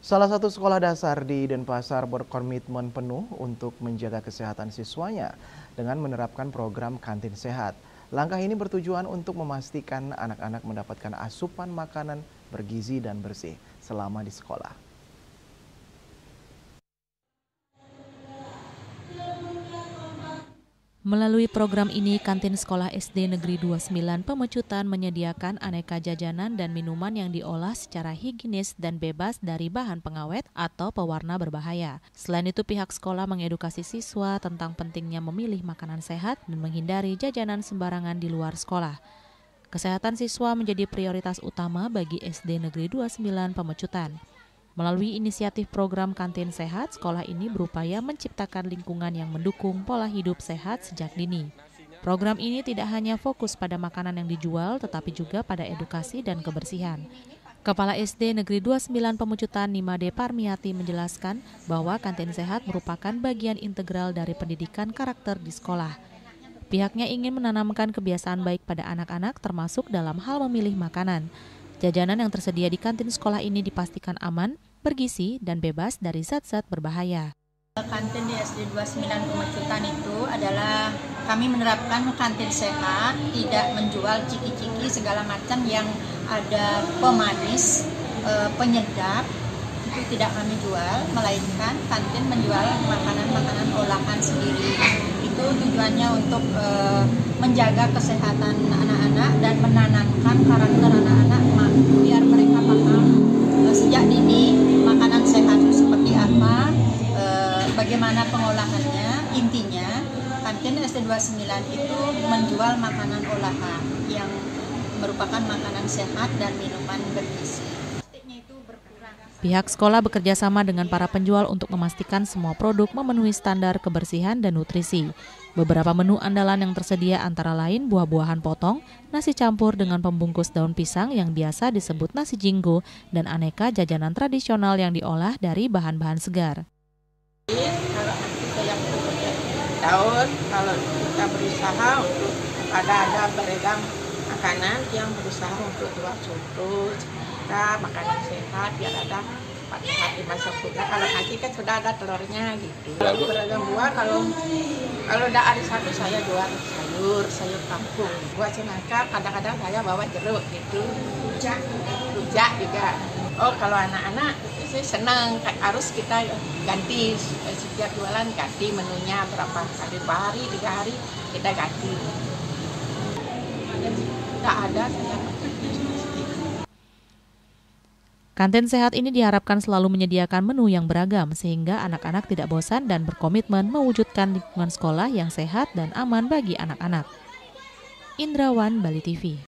Salah satu sekolah dasar di Denpasar berkomitmen penuh untuk menjaga kesehatan siswanya dengan menerapkan program kantin sehat. Langkah ini bertujuan untuk memastikan anak-anak mendapatkan asupan makanan bergizi dan bersih selama di sekolah. Melalui program ini, kantin sekolah SD Negeri 29 Pemecutan menyediakan aneka jajanan dan minuman yang diolah secara higienis dan bebas dari bahan pengawet atau pewarna berbahaya. Selain itu, pihak sekolah mengedukasi siswa tentang pentingnya memilih makanan sehat dan menghindari jajanan sembarangan di luar sekolah. Kesehatan siswa menjadi prioritas utama bagi SD Negeri 29 Pemecutan. Melalui inisiatif program kantin sehat, sekolah ini berupaya menciptakan lingkungan yang mendukung pola hidup sehat sejak dini. Program ini tidak hanya fokus pada makanan yang dijual, tetapi juga pada edukasi dan kebersihan. Kepala SD Negeri 29 Pemecutan Nimade Parmiati menjelaskan bahwa kantin sehat merupakan bagian integral dari pendidikan karakter di sekolah. Pihaknya ingin menanamkan kebiasaan baik pada anak-anak termasuk dalam hal memilih makanan. Jajanan yang tersedia di kantin sekolah ini dipastikan aman, bergizi, dan bebas dari zat-zat berbahaya. Kantin di SD 29 Pemecutan itu adalah kami menerapkan kantin sehat, tidak menjual ciki-ciki segala macam yang ada pemanis, penyedap, itu tidak kami jual, melainkan kantin menjual makanan-makanan olahan sendiri. Itu tujuannya untuk menjaga kesehatan anak-anak dan menanamkan karakter anak-anak biar mereka paham sejak dini makanan sehat itu seperti apa, bagaimana pengolahannya. Intinya kantin SD 29 itu menjual makanan olahan yang merupakan makanan sehat dan minuman bergizi. Pihak sekolah bekerja sama dengan para penjual untuk memastikan semua produk memenuhi standar kebersihan dan nutrisi. Beberapa menu andalan yang tersedia antara lain buah-buahan potong, nasi campur dengan pembungkus daun pisang yang biasa disebut nasi jinggo, dan aneka jajanan tradisional yang diolah dari bahan-bahan segar. Kalau kita yang bekerja tahun, kalau kita berusaha untuk ada beragam makanan yang berusaha untuk jual surplus, makanan sehat biar ada sehat di masa muda. Kalau nanti kan sudah ada telurnya gitu. Beragam buah, kalau udah hari satu saya jual sayur kampung. Buat semangka kadang-kadang saya bawa jeruk gitu. Rujak juga. Oh, kalau anak-anak itu sih senang, harus kita ganti setiap jualan, ganti menunya berapa kali, 2 hari, 3 hari kita ganti. Tidak ada saya. Kantin sehat ini diharapkan selalu menyediakan menu yang beragam sehingga anak-anak tidak bosan dan berkomitmen mewujudkan lingkungan sekolah yang sehat dan aman bagi anak-anak. Indrawan, Bali TV.